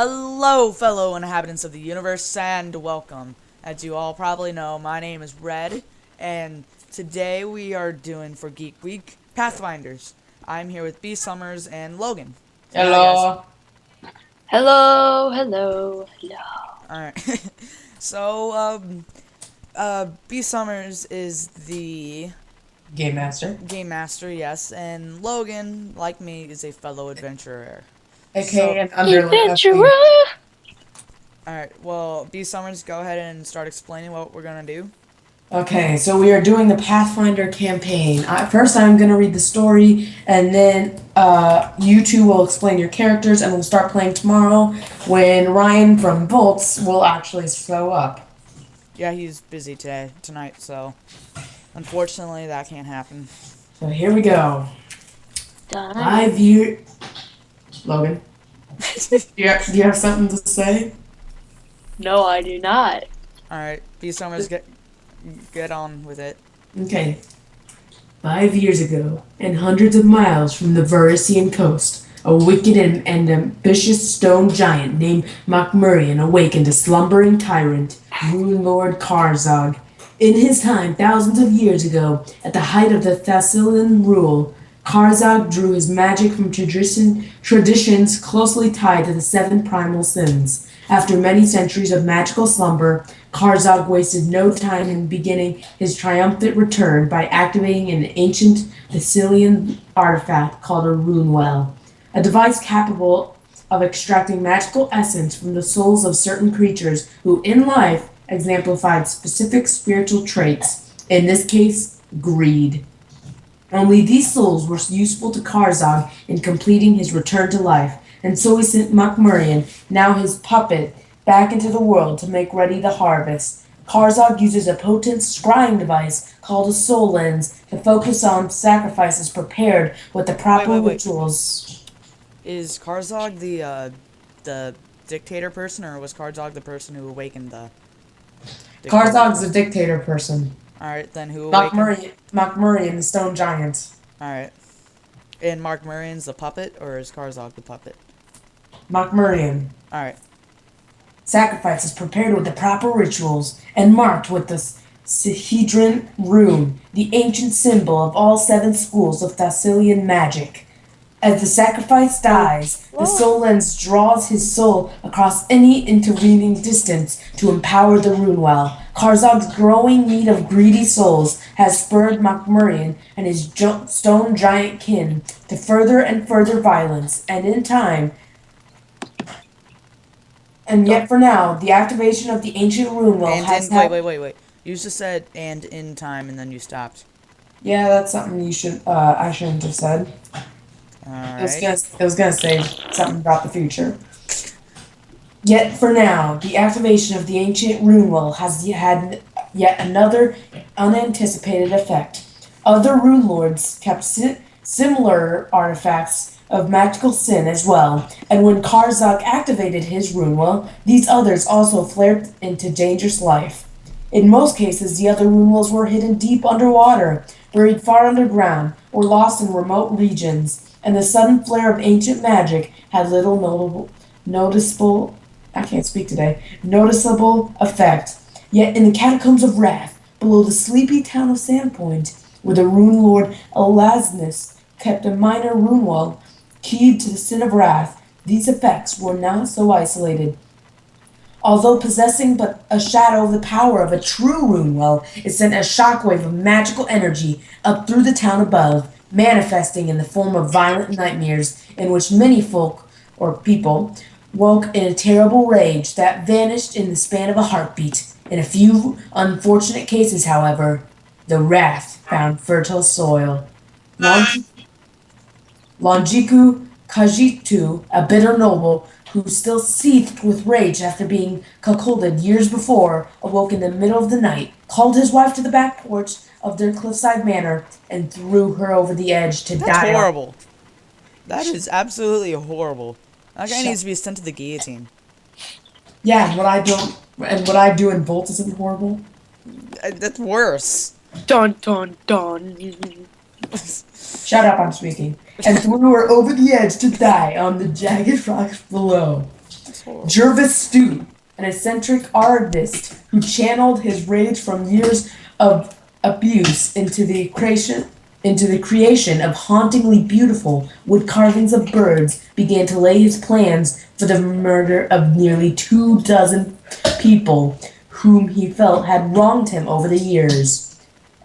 Hello, fellow inhabitants of the universe, and welcome. As you all probably know, my name is Red, and today we are doing for GeekWeek Pathfinders. I'm here with Bsummers and Logan. Hello. Hello. Alright. So, Bsummers is the Game Master. game master, yes, and Logan, like me, is a fellow adventurer. AKA an underling. Adventurer! Alright, well, Bsummers, go ahead and start explaining what we're gonna do. Okay, so we are doing the Pathfinder campaign. First, I'm going to read the story, and then you two will explain your characters, and we'll start playing tomorrow when Ryan from Bolts will actually show up. Yeah, he's busy tonight, so unfortunately that can't happen. So here we go. Done. 5 years... Logan? do you have something to say? No, I do not. Alright, Bsummers, get on with it. Okay. 5 years ago, and hundreds of miles from the Verisian coast, a wicked and ambitious stone giant named Mokmurian awakened a slumbering tyrant, Rune Lord Karzog. In his time, thousands of years ago, at the height of the Thessalian rule, Karzog drew his magic from traditions closely tied to the seven primal sins. After many centuries of magical slumber, Karzog wasted no time in beginning his triumphant return by activating an ancient Thessalian artifact called a rune well, a device capable of extracting magical essence from the souls of certain creatures who, in life, exemplified specific spiritual traits, in this case, greed. Only these souls were useful to Karzog in completing his return to life, and so he sent Mokmurian, now his puppet, back into the world to make ready the harvest. Karzog uses a potent scrying device called a soul lens to focus on sacrifices prepared with the proper rituals. Is Karzog the dictator person, or was Karzog the person who awakened the dictator? Karzog's a dictator person. Alright, then who awakened? Mokmurian, the stone giant. Alright. And Mokmurian's the puppet, or is Karzog the puppet? Mokmurian. Alright. Sacrifices prepared with the proper rituals and marked with the Sihedron rune, the ancient symbol of all seven schools of Thessalian magic. As the sacrifice dies, the soul lens draws his soul across any intervening distance to empower the rune well. Karzog's growing need of greedy souls has spurred Mokmurian and his stone giant kin to further and further violence, and in time... And yet for now, the activation of the ancient rune well has... Wait. You just said, and in time, and then you stopped. Yeah, that's something you should, I shouldn't have said. Alright. It was gonna say something about the future. Yet for now, the activation of the ancient rune well has had yet another unanticipated effect. Other rune lords kept similar artifacts of magical sin as well, and when Karzog activated his rune well, these others also flared into dangerous life. In most cases, the other rune wells were hidden deep underwater, buried far underground, or lost in remote regions, and the sudden flare of ancient magic had little noticeable effect. Yet in the catacombs of Wrath, below the sleepy town of Sandpoint, where the rune lord Elasnus kept a minor rune well keyed to the sin of wrath, these effects were not so isolated. Although possessing but a shadow of the power of a true rune well, it sent a shockwave of magical energy up through the town above, manifesting in the form of violent nightmares in which many folk, or people, woke in a terrible rage that vanished in the span of a heartbeat. In a few unfortunate cases, however, the wrath found fertile soil. Longiku Kajitu, a bitter noble who still seethed with rage after being cuckolded years before, awoke in the middle of the night, called his wife to the back porch of their cliffside manor, and threw her over the edge to die. That's horrible. That is absolutely horrible. That guy needs to be sent to the guillotine. Yeah, and what I do in Bolt isn't horrible. That's worse. Dun. Shut up, I'm speaking. And threw her over the edge to die on the jagged rocks below. Jervis Stu, an eccentric artist who channeled his rage from years of abuse into the creation of hauntingly beautiful wood carvings of birds, began to lay his plans for the murder of nearly 24 people whom he felt had wronged him over the years.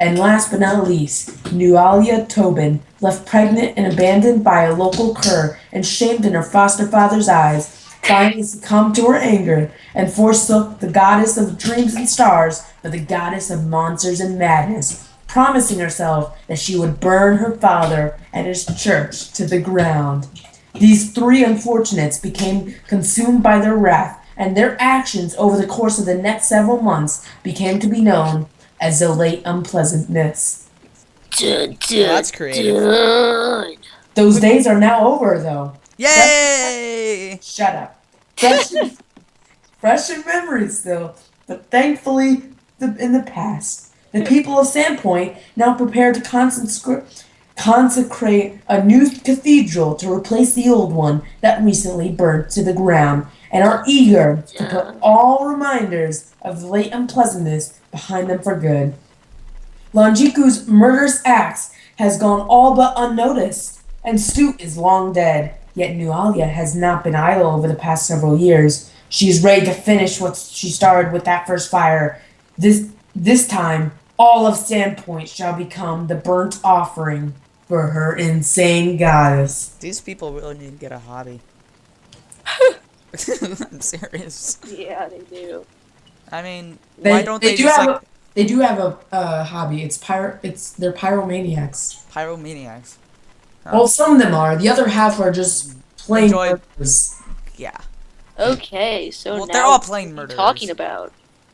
And last but not least, Nualia Tobin, left pregnant and abandoned by a local cur and shamed in her foster father's eyes, finally succumbed to her anger and forsook the goddess of dreams and stars for the goddess of monsters and madness, promising herself that she would burn her father and his church to the ground. These 3 unfortunates became consumed by their wrath, and their actions over the course of the next several months became to be known as the late unpleasantness. That's creative. Those days are now over, though. Yay! Shut up. Fresh in memory still, but thankfully in the past. The people of Sandpoint now prepare to consecrate a new cathedral to replace the old one that recently burned to the ground, and are eager to put all reminders of the late unpleasantness behind them for good. Lonjiku's murderous acts has gone all but unnoticed, and Stoot is long dead, yet Nualia has not been idle over the past several years. She is ready to finish what she started with that first fire. This time, all of Sandpoint shall become the burnt offering for her insane goddess. These people really need to get a hobby. I'm serious. Yeah, they do. I mean, why don't they do just have like they do have a hobby. They're pyromaniacs. pyromaniacs? Well, some of them are. The other half are just plain Enjoy- murderers. Yeah. Okay, so Well, now they're all plain what are murderers. you talking about?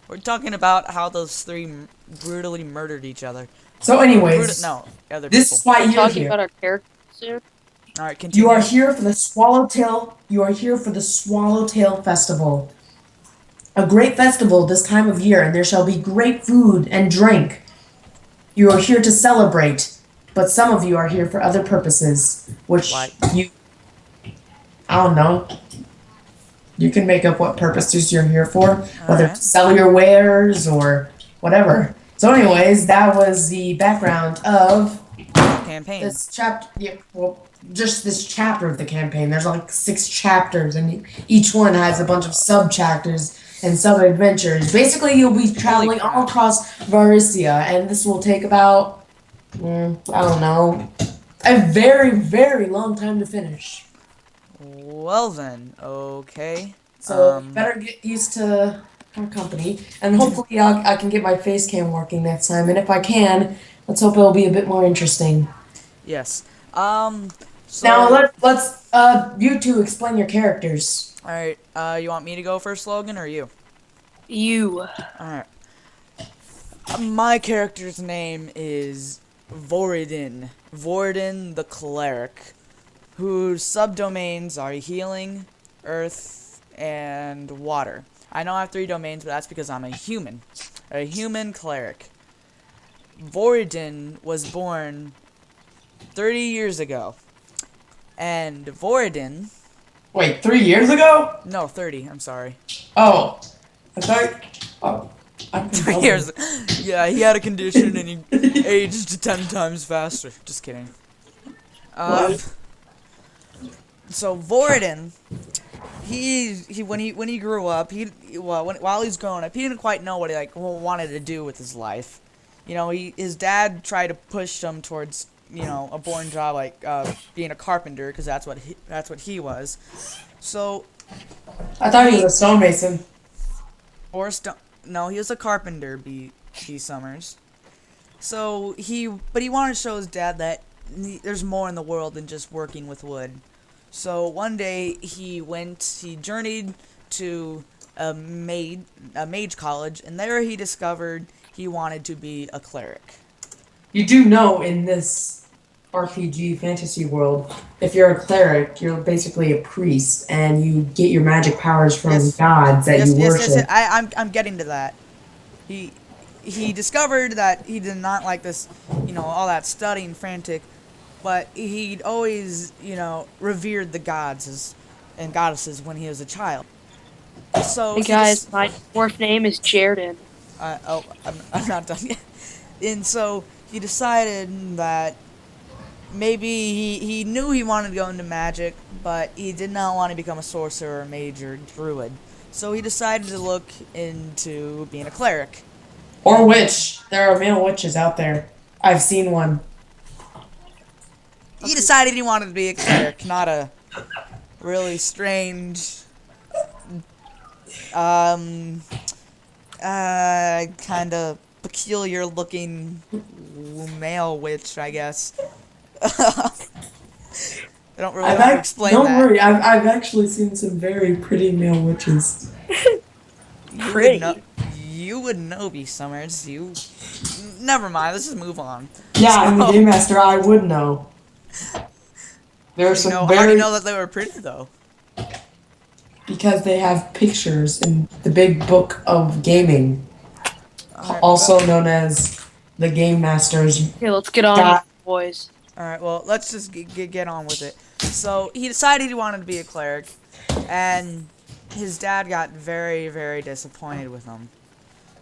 We're talking about how those 3 brutally murdered each other. So, anyways, Other this people. is why We're you're talking here. about our characters soon. All right, continue. You are here for the Swallowtail. You are here for the Swallowtail Festival. A great festival this time of year, and there shall be great food and drink. You are here to celebrate, but some of you are here for other purposes, which Like? I don't know. You can make up what purposes you're here for, whether Alright. to sell your wares or whatever. So, anyways, that was the background of Campaign. this chapter. Yeah, well, just this chapter of the campaign. There's like 6 chapters, and each one has a bunch of sub-chapters and sub-adventures. Basically, you'll be traveling all across Varisia, and this will take about, I don't know, a very, very long time to finish. Well then, okay. So, better get used to our company, and hopefully I can get my face cam working next time, and if I can, let's hope it'll be a bit more interesting. Yes. So, Now, let's you two explain your characters. Alright, you want me to go first, Logan, or you? You. Alright. My character's name is Voridin. Voridin the Cleric, whose subdomains are healing, earth, and water. I know I have 3 domains, but that's because I'm a human cleric. Voridin was born 30 years ago. And Voridin... Wait, 3 years ago? No, 30, I'm sorry. Oh. I thought... Oh. 3 years... Yeah, he had a condition and he aged 10 times faster. Just kidding. So Voridin... When he grew up, while he's growing up, he didn't quite know what he wanted to do with his life. You know, his dad tried to push him towards, you know, a boring job like being a carpenter, because that's what he was. So I thought he was a stonemason. No, he was a carpenter. Bsummers. So he wanted to show his dad that there's more in the world than just working with wood. So one day he journeyed to a mage college, and there he discovered he wanted to be a cleric. You do know in this RPG fantasy world, if you're a cleric, you're basically a priest, and you get your magic powers from gods that you worship. Yes. I'm getting to that. He discovered that he did not like this, you know, all that studying frantic, but he'd always, you know, revered the gods and goddesses when he was a child. So Hey guys, my dwarf name is Jaredin. I'm not done yet. And so he decided that maybe he knew he wanted to go into magic, but he did not want to become a sorcerer, mage, or druid. So he decided to look into being a cleric. Or witch. There are male witches out there. I've seen one. He decided he wanted to be a cleric, not a really strange, kind of peculiar looking male witch, I guess. I don't really want to explain don't that. worry, I've actually seen some very pretty male witches. You would know, Bsummers. Never mind. Let's just move on. Yeah, I'm the game master. I would know. There are some How do very you know that they were pretty though? because they have pictures in the big book of gaming, Alright, also known as the Game Master's. Okay, let's get on, Got- boys. Alright, well, let's just get on with it. So, he decided he wanted to be a cleric, and his dad got very, very disappointed with him.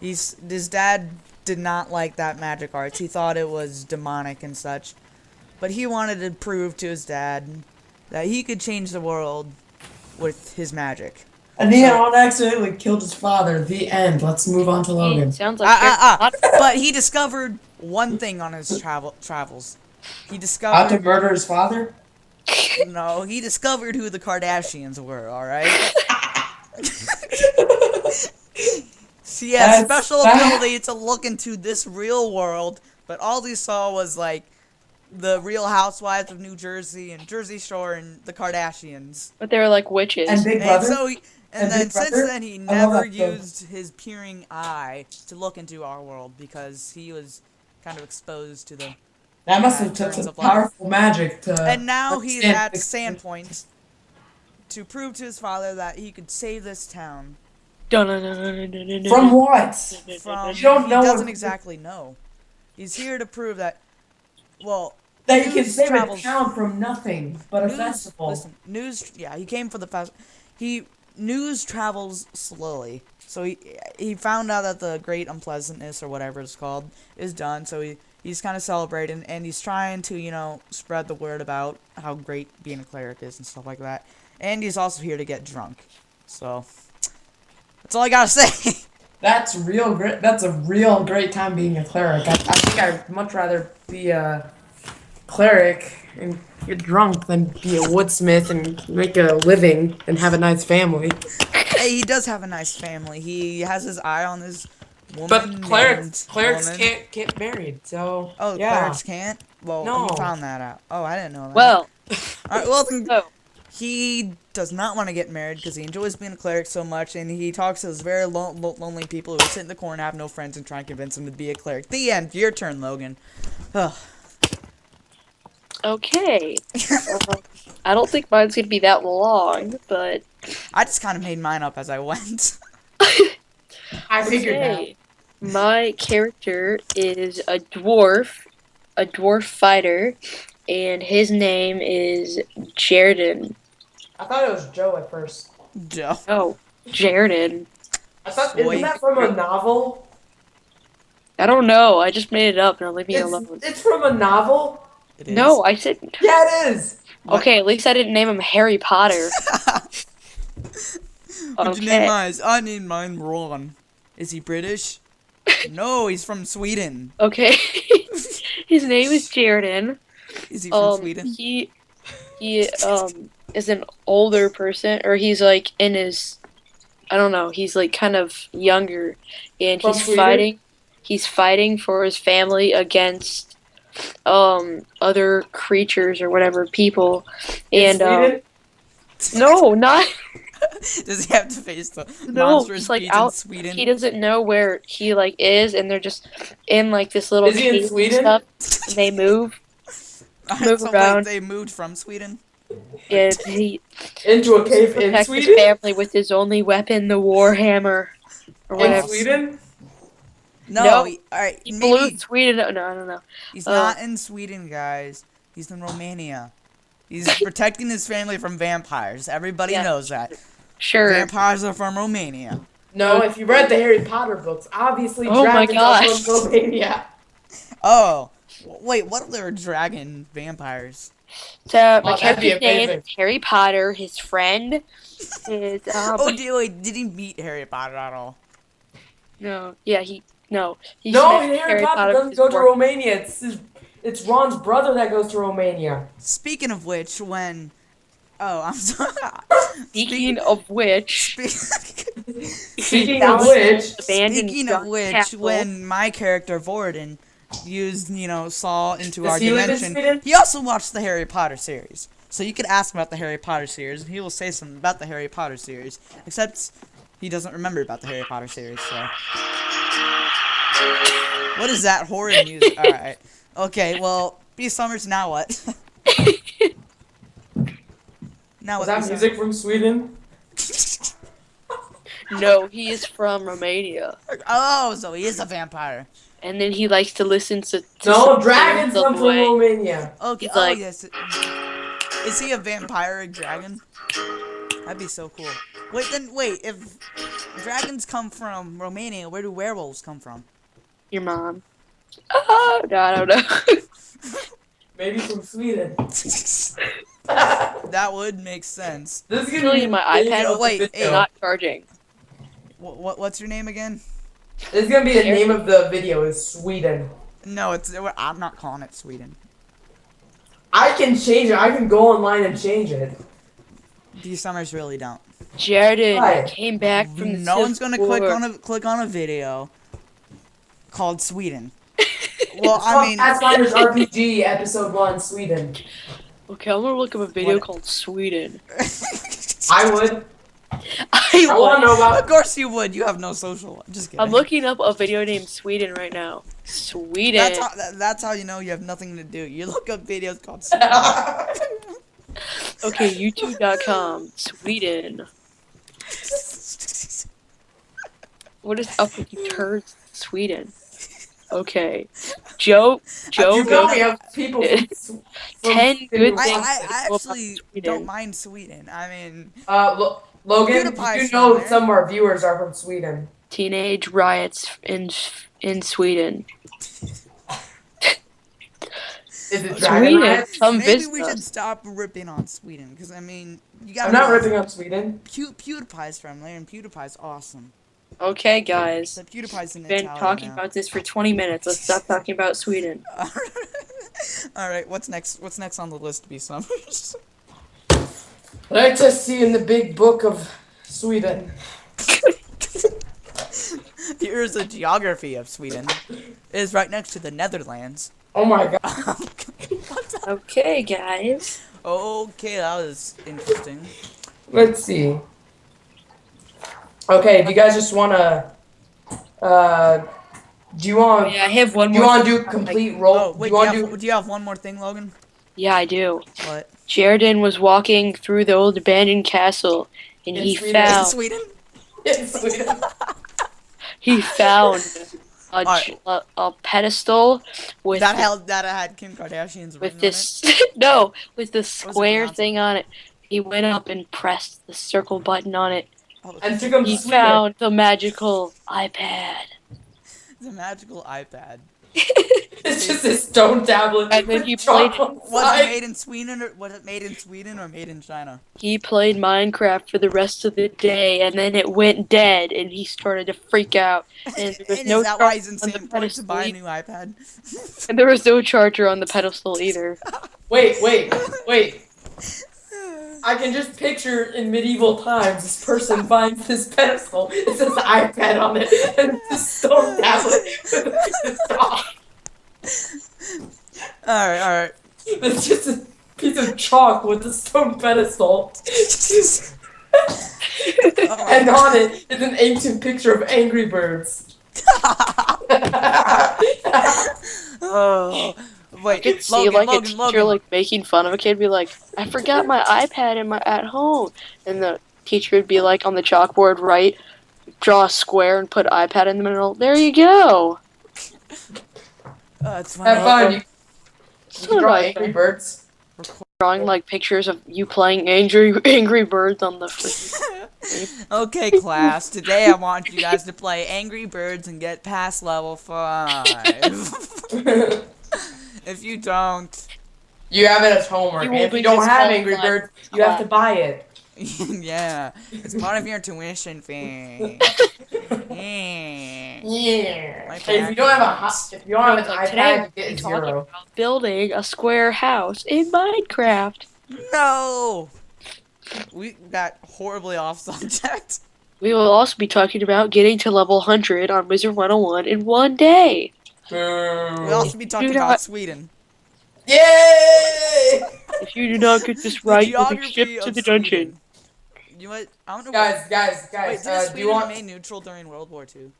His dad did not like that magic arts. He thought it was demonic and such. But he wanted to prove to his dad that he could change the world with his magic. And he accidentally killed his father. The end. Let's move on to Logan. Sounds like But he discovered one thing on his travels. He How to discovered... murder his father? No, he discovered who the Kardashians were, alright? She had special ability to look into this real world, but all he saw was, like, the Real Housewives of New Jersey and Jersey Shore and the Kardashians. But they were like witches. And Big Brother? And Big since Brother? then, he I love never that show. used his peering eye to look into our world because he was kind of exposed to the... That must have took Turns some of life. powerful magic to. And now he's understand at Sandpoint to prove to his father that he could save this town From what? from... You don't he know doesn't what- exactly know. He's here to prove that... Well... That you can news save travels- a town from nothing but a festival. Listen, he came for the festival. News travels slowly. So he found out that the Great Unpleasantness, or whatever it's called, is done. So he's kind of celebrating, and he's trying to, spread the word about how great being a cleric is and stuff like that. And he's also here to get drunk. So, that's all I gotta say. That's real great. That's a real great time being a cleric. I think I'd much rather be a cleric and get drunk than be a woodsmith and make a living and have a nice family. Hey, he does have a nice family. He has his eye on this woman. But clerics woman. can't get married, so Oh, yeah. clerics can't? Well, No. he found that out. Oh, I didn't know that. Well, Alright, well, then, so he does not want to get married because he enjoys being a cleric so much, and he talks to those very lonely people who sit in the corner, have no friends, and try and convince him to be a cleric. The end. Your turn, Logan. Ugh. okay. I don't think mine's gonna be that long, but I just kind of made mine up as I went. I figured that. okay. My character is a dwarf fighter, and his name is Jaredin. I thought it was Joe at first. Joe. Oh, Jaredin. I thought Sweet. isn't that from a novel? I don't know. I just made it up. Now leave me alone. It's from a novel. It is. No, I said. Yeah, it is. What? Okay, at least I didn't name him Harry Potter. What'd you name Okay. mine? I named mine Ron. Is he British? No, he's from Sweden. Okay. His name is Jaredin. Is he from Sweden? He is an older person, or he's like in his, I don't know, he's like kind of younger, and From he's Sweden? fighting for his family against other creatures or whatever people, and Sweden? no, not Does he have to face the no, monstrous he's like beasts in out. Sweden? He doesn't know where he like is, and they're just in like this little Is he in cave and Sweden? stuff, and they move. move so around. Wait, they moved from Sweden? And he Into a cave in protects his Sweden? family with his only weapon, the warhammer, or In whatever. Sweden? No. No, Alright, He maybe blew Sweden. No, I don't know. he's not in Sweden, guys. He's in Romania. He's protecting his family from vampires. Everybody Yeah. knows that. Sure. Vampires are from Romania. No, if you read the Harry Potter books, obviously Oh my dragons are gosh. from Romania. Oh, wait, what other dragon vampires? So my that'd be character's name amazing. is Harry Potter. His friend is Oh, did he meet Harry Potter at all? no, yeah, he No, met Harry Potter doesn't his go to work. Romania. It's Ron's brother that goes to Romania. Speaking of which, when... Oh, I'm sorry. Speaking of which, Speaking of which, when my character Vorden used, Saul into Does our he live in dimension, Sweden? he also watched the Harry Potter series. So you could ask him about the Harry Potter series, and he will say something about the Harry Potter series. Except he doesn't remember about the Harry Potter series. So what is that horrid music? All right. Okay. Well, Bsummers. Now what? Now was what? that music from Sweden? no, he is from Romania, Oh, so he is a vampire. and then he likes to listen to No, some dragons songs come of from the way. Romania. Okay. He's Oh, like- yes. Is he a vampiric dragon? That'd be so cool. Wait. If dragons come from Romania, where do werewolves come from? Your mom. Oh, no, I don't know. Maybe from Sweden. That would make sense. This is Actually, my iPad Wait, is hey. not charging. What's your name again? This is gonna be the name of the video. Is Sweden. No, I'm not calling it Sweden. I can change it. I can go online and change it. Bsummers really don't. Jared Why? came back from the No one's gonna Civil War. click on a video called Sweden. Well, I mean, Pathfinders RPG Episode 1 Sweden. Okay, I'm gonna look up a video What? called Sweden. I would. I I want to know of about. course you would. You have no social. Just kidding. I'm looking up a video named Sweden right now. Sweden. That's how you know you have nothing to do. You look up videos called Sweden. Okay, YouTube.com. Sweden. What is up with you turds? Sweden. Okay. Joe You goes know we have people from 10 good I, things. I about actually Sweden. don't mind Sweden. I mean, Logan, PewDiePie's you know from there. some of our viewers are from Sweden. Teenage riots in Sweden. Is it Dragon Sweden. Riots? Come maybe visit we should us. stop ripping on Sweden because I mean, you got. I'm not ripping on Sweden. PewDiePie's from there, and PewDiePie's awesome. Okay, guys. So PewDiePie's in Been Italian talking now. about this for 20 minutes. Let's stop talking about Sweden. All right, what's next? What's next on the list? Bsummers. Like to see in the big book of Sweden. Here's a geography of Sweden. It is right next to the Netherlands. Oh my god. What the- Okay, guys. Okay, that was interesting. Let's see. Okay, do you guys just wanna do you want Yeah, I have one do you more. wanna do complete roll? Oh, Do wait, you wanna do do you have one more thing, Logan? Yeah, I do. What? Sheridan was walking through the old abandoned castle, and In he Sweden. In found Sweden? in Sweden? a pedestal with That had Kim Kardashian's ring with on this no with the it square Beyonce? thing on it. He went up and pressed the circle button on it. it. Oh, And took him to He Sweden. found the magical iPad. the magical iPad. It's just a stone tablet. And then with he chalk played- on the Was side. it made in Sweden or made in China? He played Minecraft for the rest of the day, and then it went dead, and he started to freak out. And there was And no is that why he's charger on the insane point to buy a pedestal, new iPad? and there was no charger on the pedestal either. Wait. I can just picture in medieval times this person finds this pedestal. It says iPad on it and this stone tablet with a piece of chalk. Alright. It's just a piece of chalk with a stone pedestal. And on it is an ancient picture of Angry Birds. Oh. Wait, I could see Logan, like Logan, a teacher Logan. like making fun of a kid, be like, "I forgot my iPad at home," and the teacher would be like on the chalkboard, right, draw a square and put iPad in the middle. There you go. It's funny. Have fun. You So can draw nice. Angry Birds. drawing like pictures of you playing Angry Birds on the freaking. Okay, class. Today I want you guys to play Angry Birds and get past level 5. If you don't, you have it as homework. You And will if be you don't have Angry disqualified. Birds, you have to buy it. yeah, it's part of your tuition fee. Yeah. Yeah. My If you don't have if you don't have an Like, iPad, you we're get talking 0. about building a square house in Minecraft. No! We got horribly off subject. We will also be talking about getting to level 100 on Wizard 101 in one day. We'll also be talking about Sweden. Yay! If you do not get this right, you'll be shipped to the dungeon. You know what? I don't know. Guys, Wait, did do Sweden you want? remain neutral during World War II?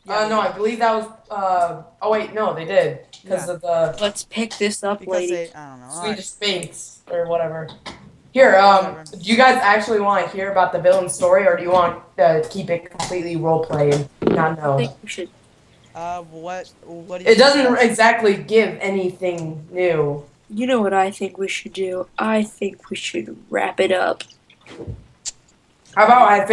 No, I believe that was. Oh wait, no, they did because of the Let's pick this up, Because lady. they, I don't know. Swedish Sphinx or whatever. Here, do you guys actually want to hear about the villain story, or do you want to keep it completely roleplay and not I know? think we should. What do you It doesn't think? exactly give anything new. You know what I think we should do? I think we should wrap it up. How about I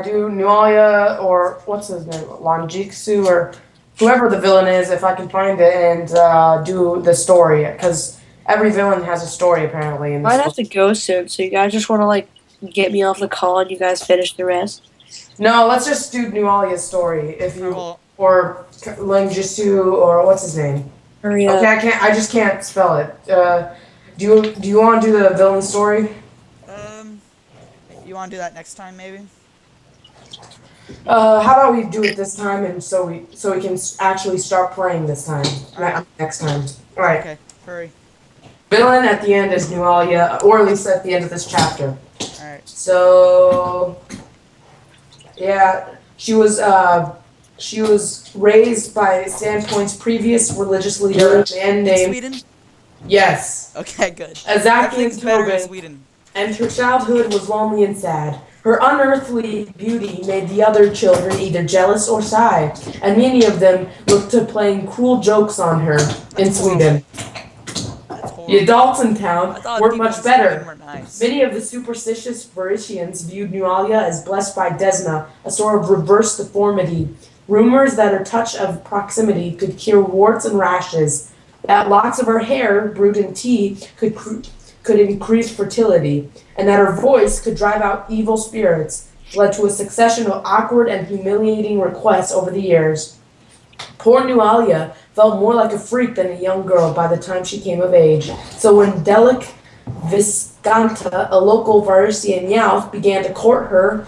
do Nualia, or what's his name, Lonjitsu, or whoever the villain is, if I can find it, and do the story, because every villain has a story apparently. Might have to go soon, so you guys just want to like get me off the call and you guys finish the rest. No, let's just do Nualia's story, if you, Well, or Lonjitsu, or what's his name? Hurry up. Okay, I just can't spell it. Do you want to do the villain story? you want to do that next time, maybe? How about we do it this time, and so we can actually start playing this time, next time. All right. Okay, hurry. Villain at the end is Nualia, or at least at the end of this chapter. All right. So, yeah, she was raised by Sandpoint's previous religious leader, a man In named Sweden? yes, Okay, good. Azakian Everything's better in Tobin. Sweden. And her childhood was lonely and sad. Her unearthly beauty made the other children either jealous or sigh, and many of them looked to playing cruel jokes on her in Sweden. That's horrible. The adults in I town thought were people in much Sweden better. were nice. Many of the superstitious Varisians viewed Nualia as blessed by Desna, a sort of reverse deformity. Rumors that her touch of proximity could cure warts and rashes, that locks of her hair brewed in tea could increase fertility, and that her voice could drive out evil spirits, led to a succession of awkward and humiliating requests over the years. Poor Nualia felt more like a freak than a young girl by the time she came of age, so when Delic Viscanta, a local Varisian youth, began to court her,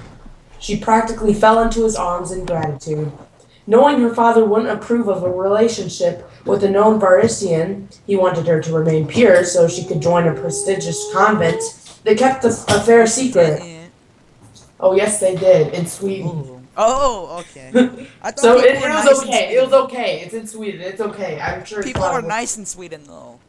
she practically fell into his arms in gratitude. Knowing her father wouldn't approve of a relationship with a known Varisian, he wanted her to remain pure so she could join a prestigious convent. They kept the affair secret. Yeah. Oh, yes, they did, in Sweden. Ooh. Oh, okay. I thought So people it were was nice in okay. It Sweden. was okay. It's in Sweden. It's okay. I'm sure it's People were probably- nice in Sweden, though.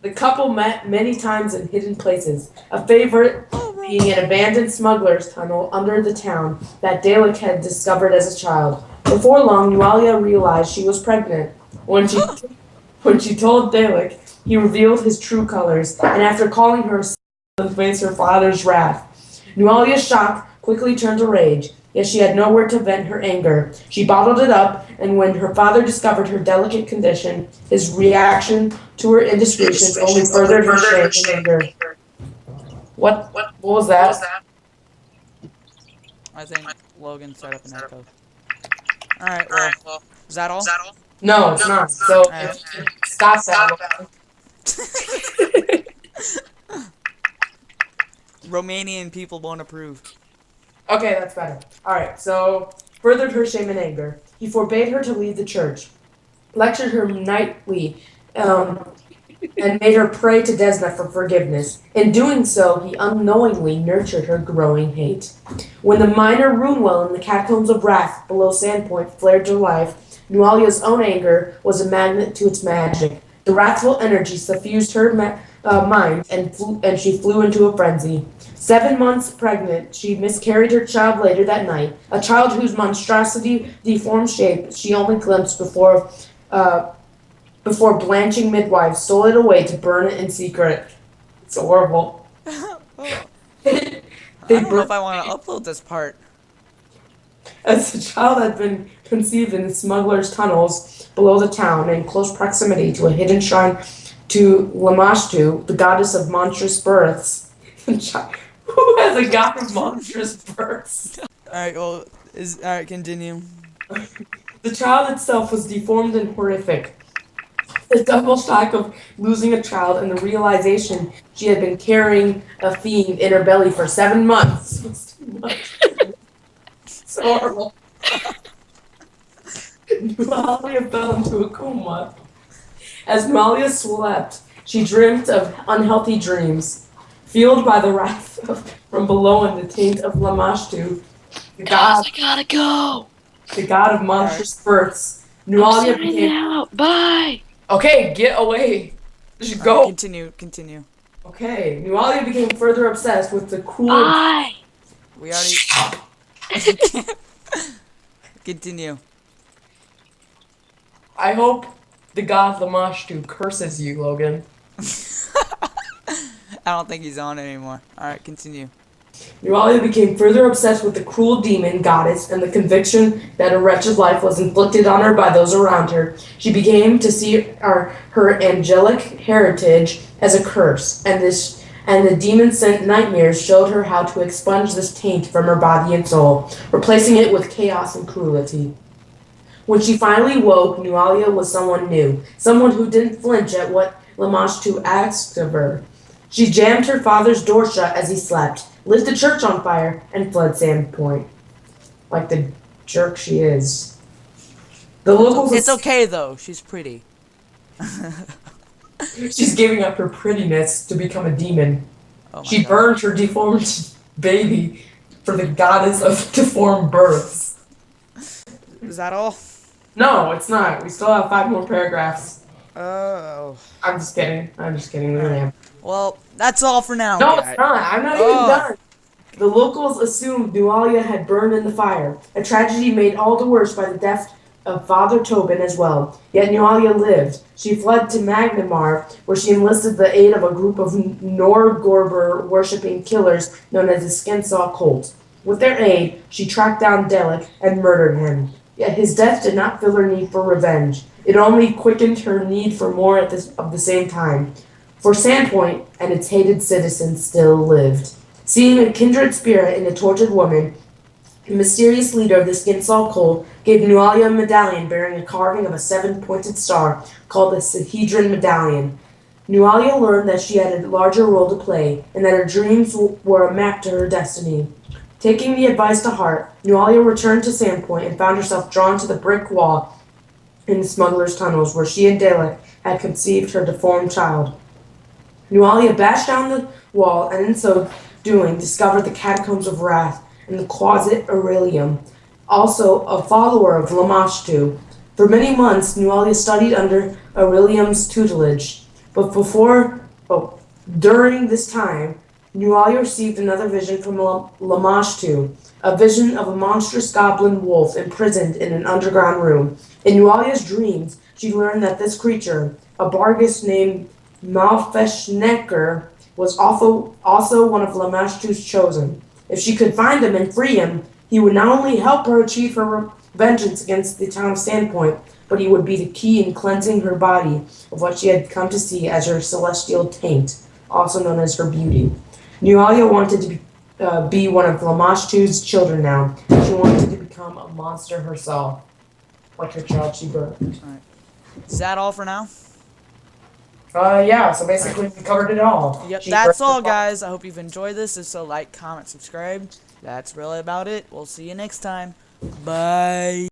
The couple met many times in hidden places. A favorite being an abandoned smuggler's tunnel under the town that Dalek had discovered as a child. Before long, Nualia realized she was pregnant. When she told Dalek, he revealed his true colors, and after calling her to face her father's wrath. Nualia's shock quickly turned to rage, yet she had nowhere to vent her anger. She bottled it up, and when her father discovered her delicate condition, his reaction to her indiscretions only furthered her shame and anger. What was that? I think Logan set up an echo. Alright, well, is that all? No, it's not. So, stop that. Romanian people won't approve. Okay, that's better. Alright, so, furthered her shame and anger. He forbade her to leave the church, lectured her nightly, and made her pray to Desna for forgiveness. In doing so, he unknowingly nurtured her growing hate. When the minor rune well in the catacombs of Wrath below Sandpoint flared to life, Nualia's own anger was a magnet to its magic. The wrathful energy suffused her mind, and she flew into a frenzy. 7 months pregnant, she miscarried her child later that night, a child whose monstrosity deformed shape she only glimpsed before before blanching midwives stole it away to burn it in secret. It's horrible. I They don't know if burned I want to upload this part. as the child had been conceived in the smugglers' tunnels below the town in close proximity to a hidden shrine to Lamashtu, the goddess of monstrous births. Who has a god of monstrous births? Alright, well, alright, continue. The child itself was deformed and horrific. The double shock of losing a child and the realization she had been carrying a fiend in her belly for 7 months was too much. It's horrible. Nualia fell into a coma. As Nualia slept, she dreamt of unhealthy dreams. Fueled by the wrath from below and the taint of Lamashtu, the god, I gotta go. the god of monstrous births, I'm Nualia signing became... out. Bye. Okay, get away. You should Alright, go. continue. Okay, Nualia became further obsessed with the cruel... Bye. We already... Continue. I hope the god Lamashtu curses you, Logan. I don't think he's on anymore. Alright, continue. Nualia became further obsessed with the cruel demon goddess and the conviction that a wretched life was inflicted on her by those around her. She began to see her angelic heritage as a curse, and the demon-sent nightmares showed her how to expunge this taint from her body and soul, replacing it with chaos and cruelty. When she finally woke, Nualia was someone new, someone who didn't flinch at what Lamashtu asked of her. She jammed her father's door shut as he slept, lit the church on fire, and fled Sandpoint. Like the jerk she is. The locals... It's okay, though. She's pretty. She's giving up her prettiness to become a demon. Oh my She God. burned her deformed baby for the goddess of deformed births. Is that all? No, it's not. We still have 5 more paragraphs. Oh. I'm just kidding. Really am. Well, that's all for now. No, guys. it's not. I'm not even done. The locals assumed Nualia had burned in the fire, a tragedy made all the worse by the death of Father Tobin as well. Yet Nualia lived. She fled to Magnamar, where she enlisted the aid of a group of Norgorber-worshipping killers known as the Skinsaw Cult. With their aid, she tracked down Delic and murdered him. Yet his death did not fill her need for revenge. It only quickened her need for more at the same time. For Sandpoint and its hated citizens still lived. Seeing a kindred spirit in the tortured woman, the mysterious leader of the Skinsaw Cult gave Nualia a medallion bearing a carving of a 7-pointed star called the Sahedron Medallion. Nualia learned that she had a larger role to play and that her dreams were a map to her destiny. Taking the advice to heart, Nualia returned to Sandpoint and found herself drawn to the brick wall in the smuggler's tunnels where she and Dalek had conceived her deformed child. Nualia bashed down the wall and in so doing discovered the Catacombs of Wrath and the Closet Aurelium, also a follower of Lamashtu. For many months, Nualia studied under Aurelium's tutelage, but during this time, Nualia received another vision from Lamashtu, a vision of a monstrous goblin wolf imprisoned in an underground room. In Nualia's dreams, she learned that this creature, a Bargus named Malfeshnecker, was also one of Lamashtu's chosen. If she could find him and free him, he would not only help her achieve her vengeance against the town of Sandpoint, but he would be the key in cleansing her body of what she had come to see as her celestial taint, also known as her beauty. Nualia wanted to be one of Lamashtu's children now. She wanted to become a monster herself, like her child she birthed. Alright. Is that all for now? Yeah, so basically we covered it all. Yep, She that's birthed all, her guys. I hope you've enjoyed this. If so, like, comment, subscribe. That's really about it. We'll see you next time. Bye.